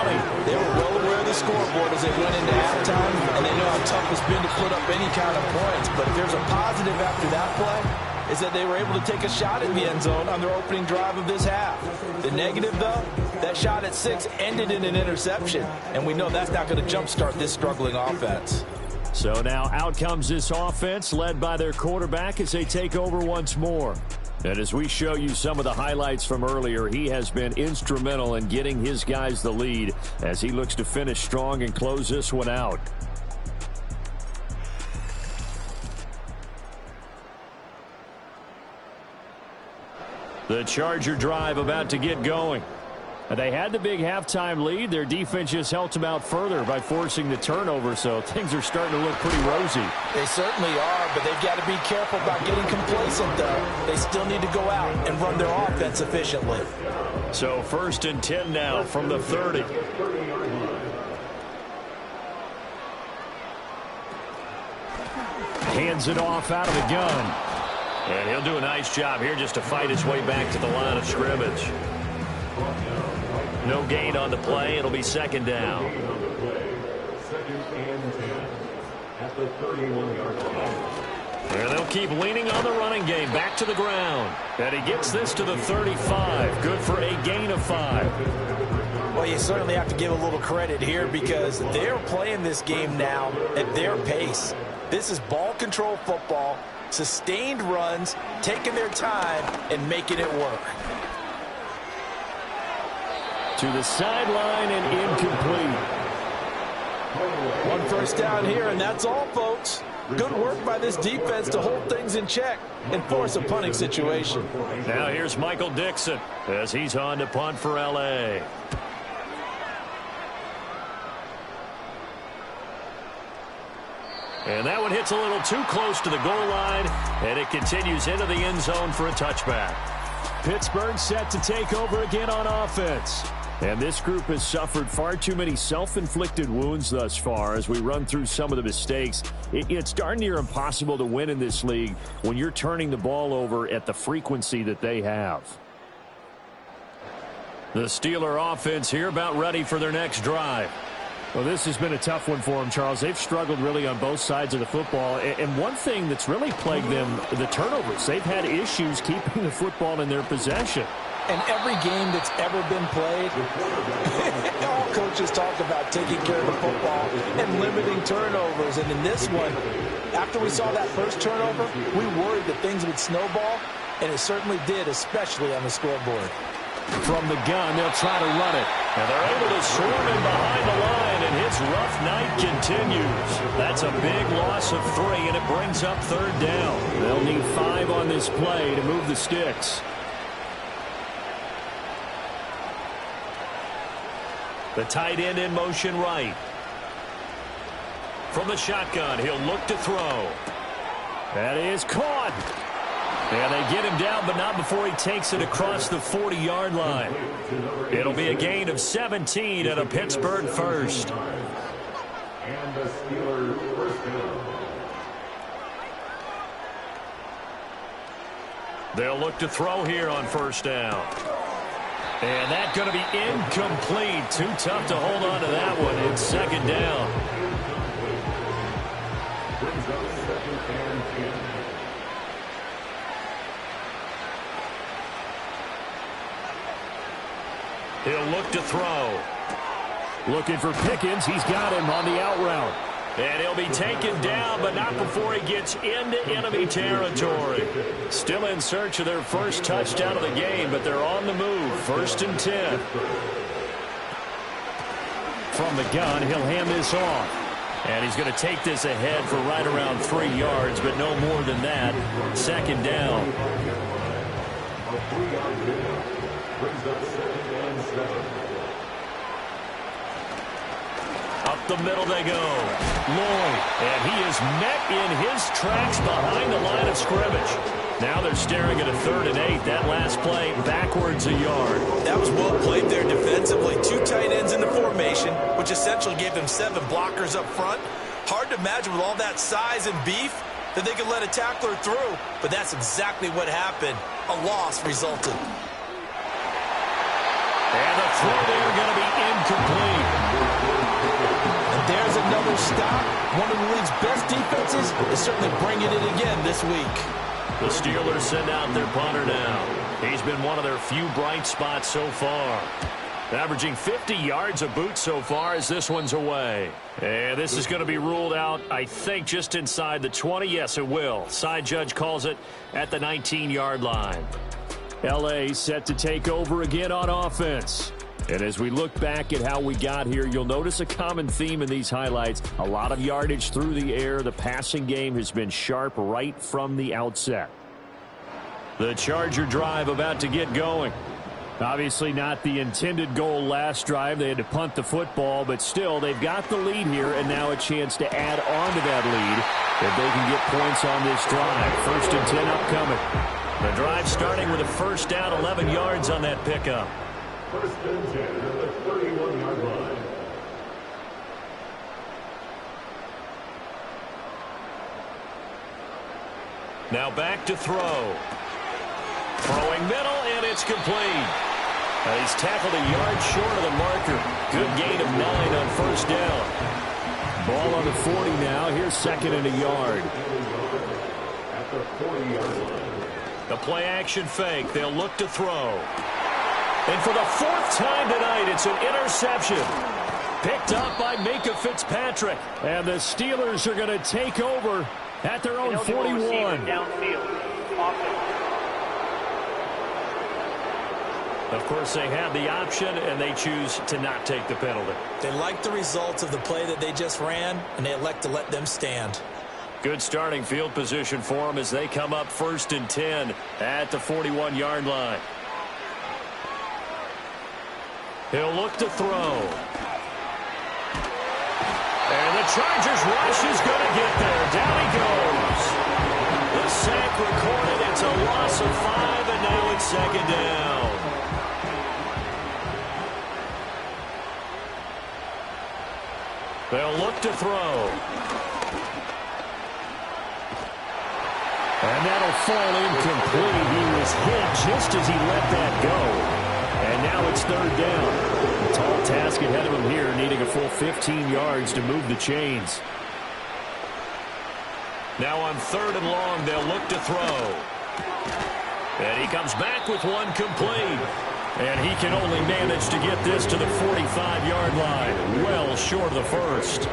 Speaker 3: They were well aware of the scoreboard as they went into halftime, and they know how tough it's been to put up any kind of points. But if there's a positive after that play, is that they were able to take a shot at the end zone on their opening drive of this half. The negative, though, that shot at 6 ended in an interception, and we know that's not going to jumpstart this struggling offense.
Speaker 2: So now out comes this offense led by their quarterback as they take over once more. And as we show you some of the highlights from earlier, he has been instrumental in getting his guys the lead as he looks to finish strong and close this one out. The Charger drive about to get going. They had the big halftime lead. Their defense just helped them out further by forcing the turnover, so things are starting to look pretty rosy.
Speaker 3: They certainly are, but they've got to be careful about getting complacent, though. They still need to go out and run their offense efficiently.
Speaker 2: So 1st and 10 now from the 30. Hands it off out of the gun. And he'll do a nice job here just to fight his way back to the line of scrimmage. No gain on the play. It'll be second down.
Speaker 4: Second and 10 at the 31-yard line.
Speaker 2: And they'll keep leaning on the running game back to the ground. And he gets this to the 35. Good for a gain of 5.
Speaker 3: Well, you certainly have to give a little credit here because they're playing this game now at their pace. This is ball control football, sustained runs, taking their time, and making it work.
Speaker 2: To the sideline and incomplete.
Speaker 3: One first down here, and that's all, folks. Good work by this defense to hold things in check and force a punting situation.
Speaker 5: Now here's Michael Dixon as he's on to punt for L.A. And that one hits a little too close to the goal line, and it continues into the end zone for a touchback.
Speaker 2: Pittsburgh set to take over again on offense. And this group has suffered far too many self-inflicted wounds thus far as we run through some of the mistakes. It's darn near impossible to win in this league when you're turning the ball over at the frequency that they have. The Steeler offense here about ready for their next drive. Well, this has been a tough one for them, Charles. They've struggled really on both sides of the football. And one thing that's really plagued them, the turnovers. They've had issues keeping the football in their possession.
Speaker 3: And every game that's ever been played, all coaches talk about taking care of the football and limiting turnovers. And in this one, after we saw that first turnover, we worried that things would snowball, and it certainly did, especially on the scoreboard.
Speaker 2: From the gun, they'll try to run it.
Speaker 5: And they're able to swarm in behind the line, and his rough night continues. That's a big loss of 3, and it brings up third down.
Speaker 2: They'll need 5 on this play to move the sticks.
Speaker 5: The tight end in motion right. From the shotgun, he'll look to throw.
Speaker 2: That is caught.
Speaker 5: And they get him down, but not before he takes it across the 40-yard line. It'll be a gain of 17 and a Pittsburgh first.
Speaker 4: And the Steelers first down.
Speaker 5: They'll look to throw here on first down. And that's going to be incomplete. Too tough to hold on to that one. It's second down.
Speaker 4: Brings up 2nd and 10.
Speaker 5: He'll look to throw.
Speaker 2: Looking for Pickens. He's got him on the out route.
Speaker 5: And he'll be taken down, but not before he gets into enemy territory. Still in search of their first touchdown of the game, but they're on the move. 1st and 10.
Speaker 2: From the gun, he'll hand this off.
Speaker 5: And he's going to take this ahead for right around 3 yards, but no more than that. Second down.
Speaker 4: A 3-yard gain. Brings up 2nd and 7.
Speaker 5: Up the middle they go. Lloyd, and he is met in his tracks behind the line of scrimmage. Now they're staring at a 3rd and 8. That last play backwards a yard.
Speaker 3: That was well played there defensively. 2 tight ends in the formation, which essentially gave them 7 blockers up front. Hard to imagine with all that size and beef that they could let a tackler through, but that's exactly what happened. A loss resulted.
Speaker 5: And the throw there going to be incomplete.
Speaker 3: And there's another stop. One of the league's best defenses is certainly bringing it again this week.
Speaker 5: The Steelers send out their punter now. He's been one of their few bright spots so far. Averaging 50 yards a boot so far as this one's away. And this is going to be ruled out, I think, just inside the 20. Yes, it will. Side judge calls it at the 19-yard line.
Speaker 2: L.A. set to take over again on offense. And as we look back at how we got here, you'll notice a common theme in these highlights. A lot of yardage through the air. The passing game has been sharp right from the outset.
Speaker 5: The Charger drive about to get going.
Speaker 2: Obviously not the intended goal last drive. They had to punt the football, but still they've got the lead here and now a chance to add on to that lead if they can get points on this drive. 1st and 10 upcoming.
Speaker 5: The drive starting with a first down, 11 yards on that pickup.
Speaker 4: 1st and 10 at the 31-yard line.
Speaker 5: Now back to throw. Throwing middle, and it's complete. He's tackled a yard short of the marker. Good gain of 9 on first down.
Speaker 2: Ball on the 40 now. Here's 2nd and a yard.
Speaker 4: At the 40-yard line.
Speaker 5: The play action fake. They'll look to throw. And for the 4th time tonight, it's an interception. Picked up by Minka Fitzpatrick.
Speaker 2: And the Steelers are going to take over at their own 41.
Speaker 6: Downfield. Offense.
Speaker 5: Of course, they have the option, and they choose to not take the penalty.
Speaker 3: They like the results of the play that they just ran, and they elect to let them stand.
Speaker 5: Good starting field position for them as they come up 1st and 10 at the 41-yard line. He'll look to throw. And the Chargers rush is going to get there. Down he goes. The sack recorded. It's a loss of 5, and now it's 2nd down. They'll look to throw.
Speaker 2: And that'll fall incomplete. He was hit just as he let that go. And now it's 3rd down. A tall task ahead of him here, needing a full 15 yards to move the chains.
Speaker 5: Now on 3rd and long, they'll look to throw. And he comes back with one complete. And he can only manage to get this to the 45-yard line, well short of the first.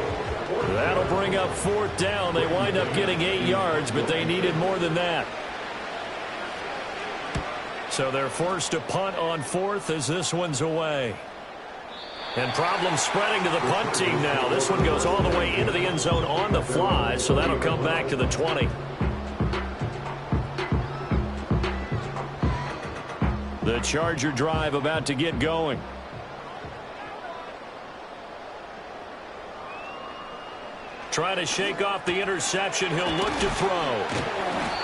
Speaker 5: That'll bring up 4th down. They wind up getting 8 yards, but they needed more than that. So they're forced to punt on 4th as this one's away. And problems spreading to the punt team now. This one goes all the way into the end zone on the fly, so that'll come back to the 20. The Charger drive about to get going. Trying to shake off the interception. He'll look to throw.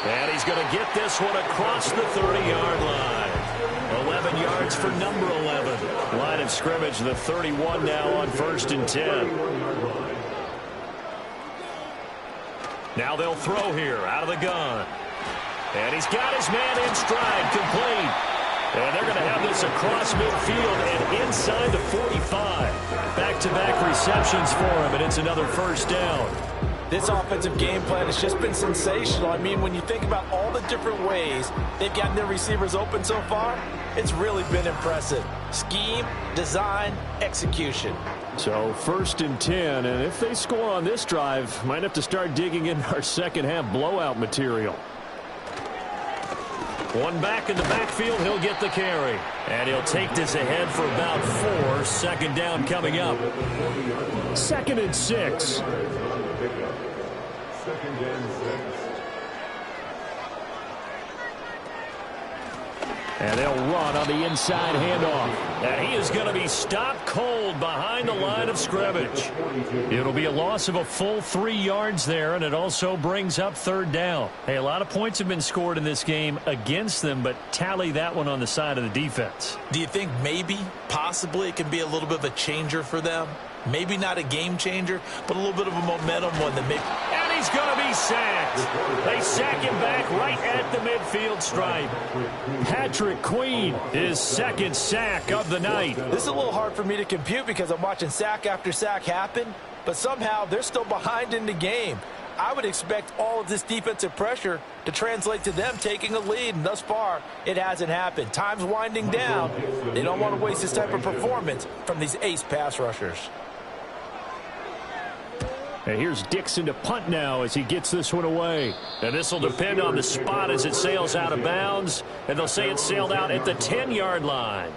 Speaker 5: And he's going to get this one across the 30-yard line. 11 yards for number 11. Line of scrimmage, the 31 now on 1st and 10. Now they'll throw here out of the gun. And he's got his man in stride, complete. And they're going to have this across midfield and inside the 45. Back-to-back receptions for him, and it's another 1st down.
Speaker 3: This offensive game plan has just been sensational. I mean, when you think about all the different ways they've gotten their receivers open so far, it's really been impressive. Scheme, design, execution.
Speaker 2: So 1st and 10, and if they score on this drive, might have to start digging in our second-half blowout material.
Speaker 5: One back in the backfield, he'll get the carry. And he'll take this ahead for about 4. 2nd down coming up.
Speaker 2: 2nd and 6.
Speaker 4: 2nd and 6.
Speaker 2: And they'll run on the inside handoff.
Speaker 5: And he is going to be stopped cold behind the line of scrimmage. It'll be a loss of a full 3 yards there, and it also brings up 3rd down. Hey, a lot of points have been scored in this game against them, but tally that one on the side of the defense.
Speaker 3: Do you think maybe, possibly, it can be a little bit of a changer for them? Maybe not a game changer, but a little bit of a momentum one that maybe...
Speaker 5: And he's going to be sacked. They sack him back right at the midfield stripe.
Speaker 2: Patrick Queen,
Speaker 5: his 2nd sack of the night.
Speaker 3: This is a little hard for me to compute because I'm watching sack after sack happen, but somehow they're still behind in the game. I would expect all of this defensive pressure to translate to them taking a lead, and thus far, it hasn't happened. Time's winding down. They don't want to waste this type of performance from these ace pass rushers.
Speaker 2: And here's Dixon to punt now as he gets this one away.
Speaker 5: And this will depend on the spot as it sails out of bounds. And they'll say it sailed out at the 10-yard line.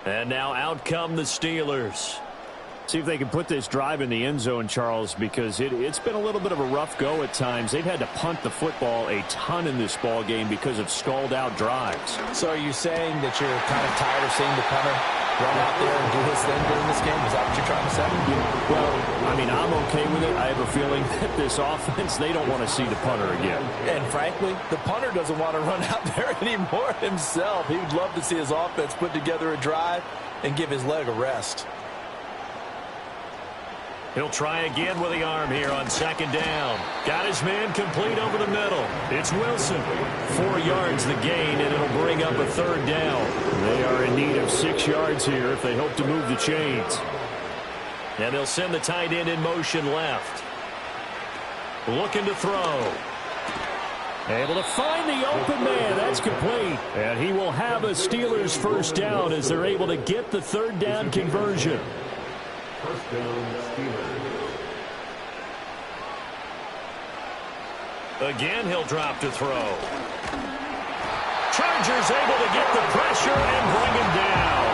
Speaker 5: And now out come the Steelers.
Speaker 2: See if they can put this drive in the end zone, Charles, because it's been a little bit of a rough go at times. They've had to punt the football a ton in this ball game because of stalled-out drives.
Speaker 3: So are you saying that you're kind of tired of seeing the punter run out there and do his thing during this game? Is that what you're trying to say?
Speaker 2: Well, I mean, I'm okay with it. I have a feeling that this offense, they don't want to see the punter again.
Speaker 3: And frankly, the punter doesn't want to run out there anymore himself. He would love to see his offense put together a drive and give his leg a rest.
Speaker 5: He'll try again with the arm here on 2nd down. Got his man complete over the middle. It's Wilson. 4 yards the gain, and it'll bring up a 3rd down.
Speaker 2: They are in need of 6 yards here if they hope to move the chains.
Speaker 5: And they'll send the tight end in motion left. Looking to throw.
Speaker 2: Able to find the open man. That's complete. And he will have a Steelers 1st down as they're able to get the 3rd down conversion.
Speaker 4: 1st down, Steelers.
Speaker 5: Again, he'll drop to throw. Chargers able to get the pressure and bring him down.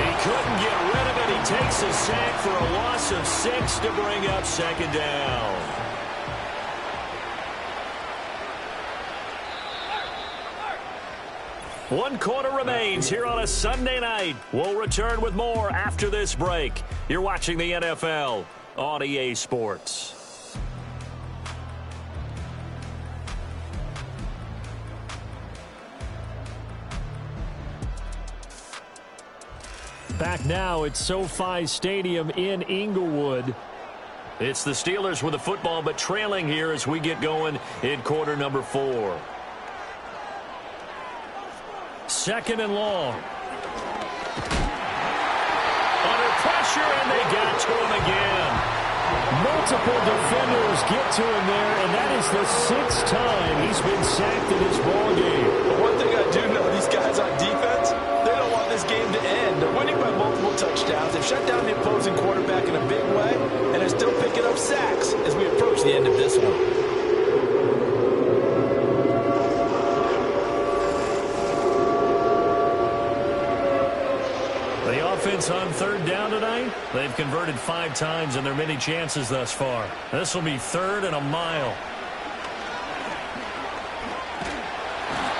Speaker 5: He couldn't get rid of it. He takes a sack for a loss of 6 to bring up second down. One quarter remains here on a Sunday night. We'll return with more after this break. You're watching the NFL on EA Sports.
Speaker 2: Back now at SoFi Stadium in Inglewood.
Speaker 5: It's the Steelers with the football, but trailing here as we get going in quarter number 4.
Speaker 2: Second and long.
Speaker 5: Under pressure, and they got to him again.
Speaker 2: Multiple defenders get to him there, and that is the 6th time he's been sacked in this ballgame.
Speaker 3: But one thing I do know, these guys on defense, they don't want this game to end. They're winning by multiple touchdowns. They've shut down the opposing quarterback in a big way, and they're still picking up sacks as we approach the end of this one.
Speaker 2: Offense on third down tonight. They've converted 5 times in their many chances thus far. This will be 3rd and a mile.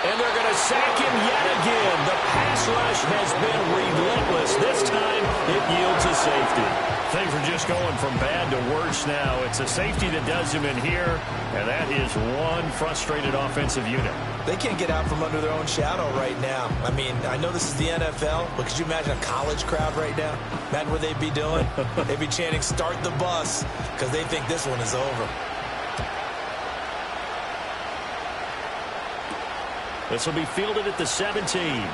Speaker 5: And they're going to sack him yet again. The pass rush has been relentless. This time it yields a safety.
Speaker 2: Things are just going from bad to worse now. It's a safety that does him in here, and that is one frustrated offensive unit.
Speaker 3: They can't get out from under their own shadow right now. I mean, I know this is the NFL, but could you imagine a college crowd right now? Imagine what they'd be doing. They'd be chanting, "Start the bus," because they think this one is over.
Speaker 5: This will be fielded at the 17.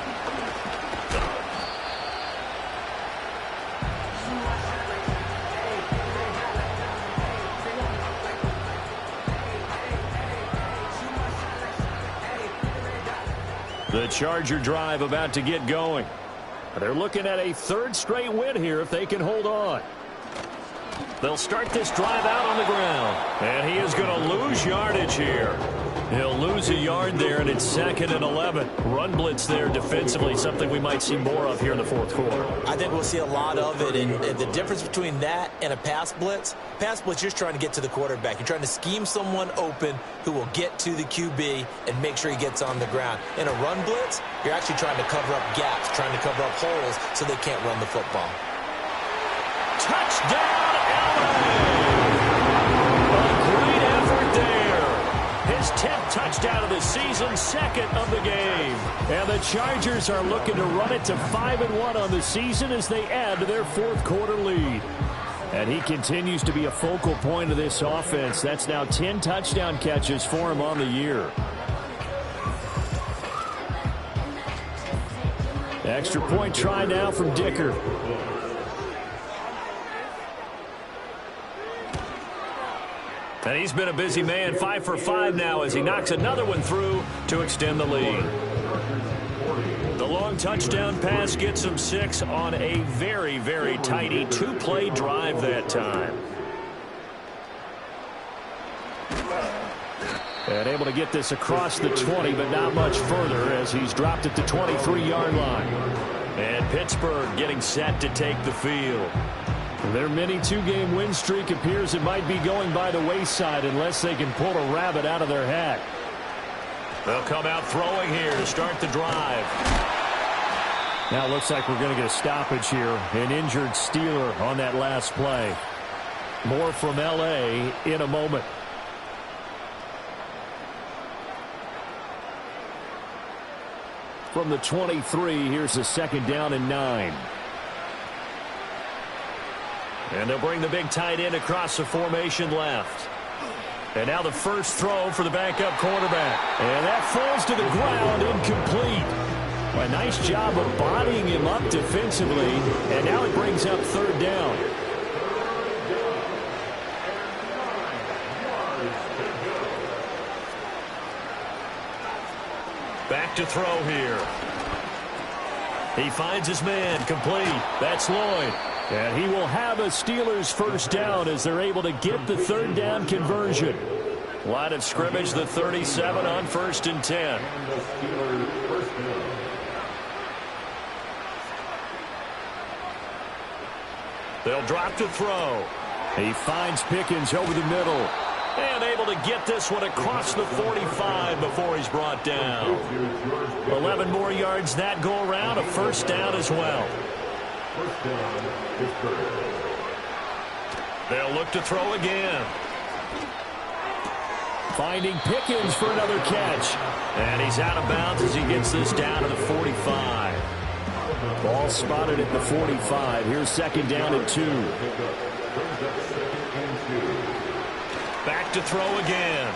Speaker 2: The Charger drive about to get going. They're looking at a 3rd straight win here if they can hold on.
Speaker 5: They'll start this drive out on the ground.
Speaker 2: And he is going to lose yardage here. He'll lose a yard there, and it's 2nd and 11. Run blitz there defensively, something we might see more of here in the 4th quarter.
Speaker 3: I think we'll see a lot of it, and the difference between that and a pass blitz, you're just trying to get to the quarterback. You're trying to scheme someone open who will get to the QB and make sure he gets on the ground. In a run blitz, you're actually trying to cover up gaps, trying to cover up holes so they can't run the football.
Speaker 5: Touchdown, LA! His 10th touchdown of the season, 2nd of the game.
Speaker 2: And the Chargers are looking to run it to 5-1 on the season as they add to their 4th quarter lead. And he continues to be a focal point of this offense. That's now 10 touchdown catches for him on the year. Extra point try now from Dicker.
Speaker 5: And he's been a busy man, 5 for 5 now as he knocks another one through to extend the lead.
Speaker 2: The long touchdown pass gets him 6 on a very, very tidy 2-play drive that time. And able to get this across the 20, but not much further as he's dropped at the 23-yard line.
Speaker 5: And Pittsburgh getting set to take the field.
Speaker 2: Their mini 2-game win streak appears it might be going by the wayside unless they can pull a rabbit out of their hat.
Speaker 5: They'll come out throwing here to start the drive.
Speaker 2: Now it looks like we're going to get a stoppage here. An injured Steeler on that last play. More from L.A. in a moment. From the 23, here's a 2nd down and 9.
Speaker 5: And they'll bring the big tight end across the formation left.
Speaker 2: And now the first throw for the backup quarterback. And that falls to the ground, incomplete. A nice job of bodying him up defensively. And now it brings up 3rd down.
Speaker 5: Back to throw here. He finds his man, complete. That's Lloyd.
Speaker 2: And he will have a Steelers first down as they're able to get the 3rd down conversion.
Speaker 5: Line of scrimmage, the 37 on 1st and 10.
Speaker 4: And the Steelers first down.
Speaker 5: They'll drop to throw.
Speaker 2: He finds Pickens over the middle.
Speaker 5: And able to get this one across the 45 before he's brought down. 11 more yards that go around, a first down as well.
Speaker 4: First down, Pittsburgh.
Speaker 5: They'll look to throw again.
Speaker 2: Finding Pickens for another catch.
Speaker 5: And he's out of bounds as he gets this down to the 45.
Speaker 2: Ball spotted at the 45. Here's second down and 2.
Speaker 5: Back to throw again.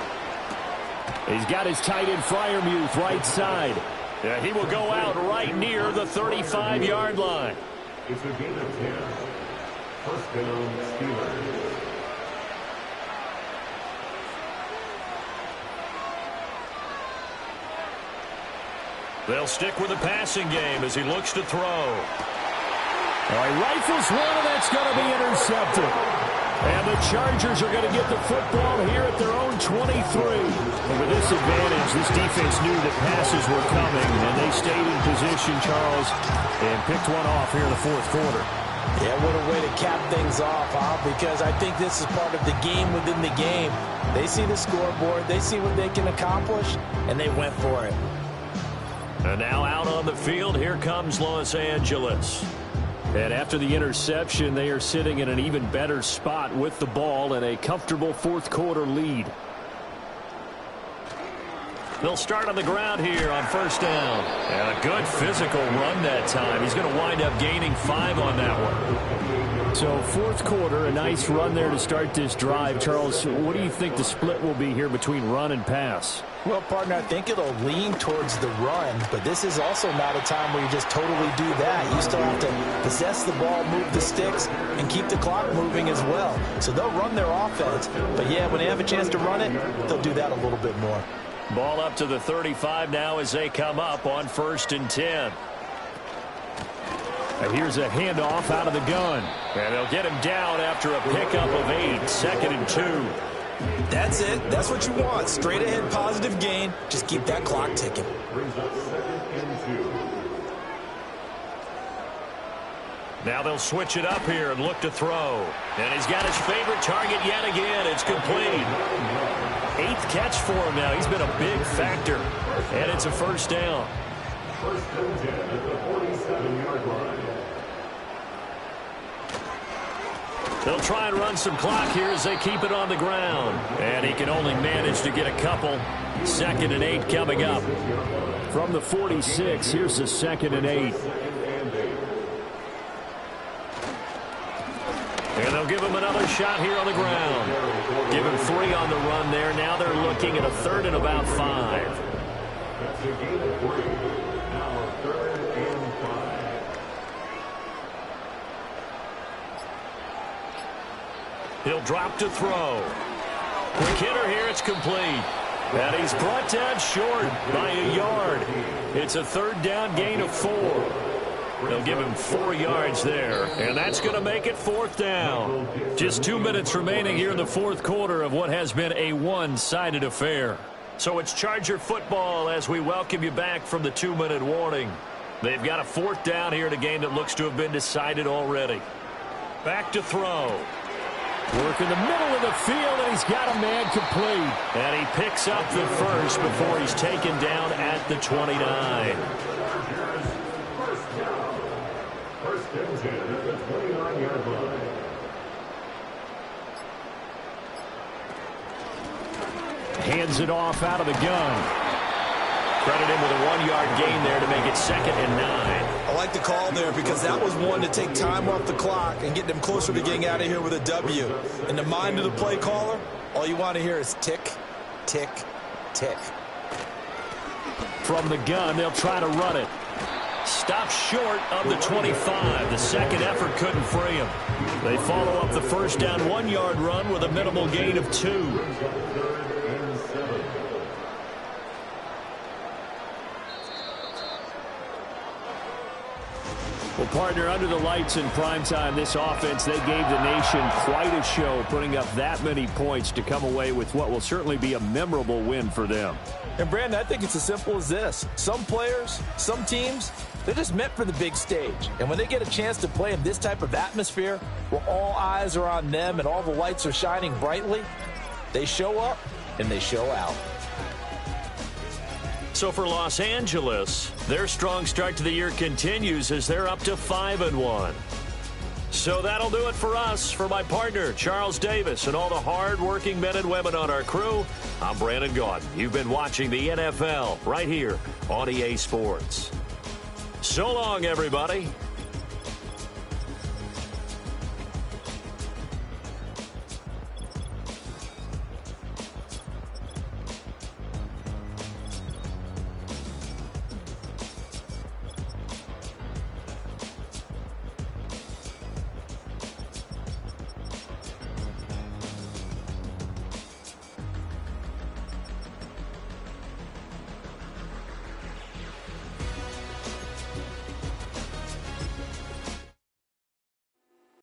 Speaker 2: He's got his tight end Freiermuth right side.
Speaker 5: Yeah, he will go out right near the 35-yard line.
Speaker 4: It's a gain of 10. First down, Steelers.
Speaker 5: They'll stick with the passing game as he looks to throw.
Speaker 2: All right, rifles one, and that's going to be intercepted. And the Chargers are going to get the football here at their own 23. And with this advantage, this defense knew that passes were coming, and they stayed in position, Charles, and picked one off here in the fourth quarter.
Speaker 3: Yeah, what a way to cap things off, huh? Because I think this is part of the game within the game. They see the scoreboard, they see what they can accomplish, and they went for it.
Speaker 5: And now out on the field, here comes Los Angeles.
Speaker 2: And after the interception, they are sitting in an even better spot with the ball and a comfortable fourth quarter lead.
Speaker 5: They'll start on the ground here on first down. And a good physical run that time. He's going to wind up gaining 5 on that one.
Speaker 2: So fourth quarter, a nice run there to start this drive. Charles, what do you think the split will be here between run and pass?
Speaker 3: Well, partner, I think it'll lean towards the run, but this is also not a time where you just totally do that. You still have to possess the ball, move the sticks, and keep the clock moving as well. So they'll run their offense, but yeah, when they have a chance to run it, they'll do that a little bit more.
Speaker 5: Ball up to the 35 now as they come up on 1st and 10.
Speaker 2: And here's a handoff out of the gun.
Speaker 5: And they'll get him down after a pickup of 8, 2nd and 2.
Speaker 3: That's it. That's what you want. Straight ahead positive gain. Just keep that clock ticking.
Speaker 4: Brings up 2nd and 2.
Speaker 5: Now they'll switch it up here and look to throw. And he's got his favorite target yet again. It's complete. 8th catch for him now. He's been a big factor. And it's a first down.
Speaker 4: First and 10 at the 47-yard line.
Speaker 5: They'll try and run some clock here as they keep it on the ground. And he can only manage to get a couple. 2nd and 8 coming up.
Speaker 2: From the 46, here's the 2nd and 8.
Speaker 5: And they'll give him another shot here on the ground. Give him 3 on the run there. Now they're looking at a 3rd and about 5.
Speaker 4: That's a gain of 3. Now 3rd and 5.
Speaker 5: He'll drop to throw. Quick hitter here. It's complete. And he's brought down short by a yard. It's a 3rd down gain of 4. They'll give him 4 yards there. And that's going to make it 4th down. Just 2 minutes remaining here in the fourth quarter of what has been a one-sided affair. So it's Charger football as we welcome you back from the 2-minute warning. They've got a 4th down here in a game that looks to have been decided already. Back to throw.
Speaker 2: Work in the middle of the field, and he's got a man complete.
Speaker 5: And he picks up the first before he's taken down at the 29.
Speaker 4: First down. First and 10 at the 29-yard line.
Speaker 2: Hands it off out of the gun.
Speaker 5: Credit him with a 1-yard gain there to make it 2nd and 9.
Speaker 3: I like the call there because that was one to take time off the clock and get them closer to getting out of here with a W. In the mind of the play caller, all you want to hear is tick, tick, tick.
Speaker 2: From the gun, they'll try to run it.
Speaker 5: Stopped short of the 25. The second effort couldn't free him. They follow up the first down 1-yard run with a minimal gain of 2.
Speaker 2: Well, partner, under the lights in primetime, this offense, they gave the nation quite a show, putting up that many points to come away with what will certainly be a memorable win for them.
Speaker 3: And, Brandon, I think it's as simple as this. Some players, some teams, they're just meant for the big stage. And when they get a chance to play in this type of atmosphere where all eyes are on them and all the lights are shining brightly, they show up and they show out.
Speaker 5: So for Los Angeles, their strong start to the year continues as they're up to 5-1. So that'll do it for us. For my partner, Charles Davis, and all the hard-working men and women on our crew, I'm Brandon Gaudin. You've been watching the NFL right here on EA Sports. So long, everybody.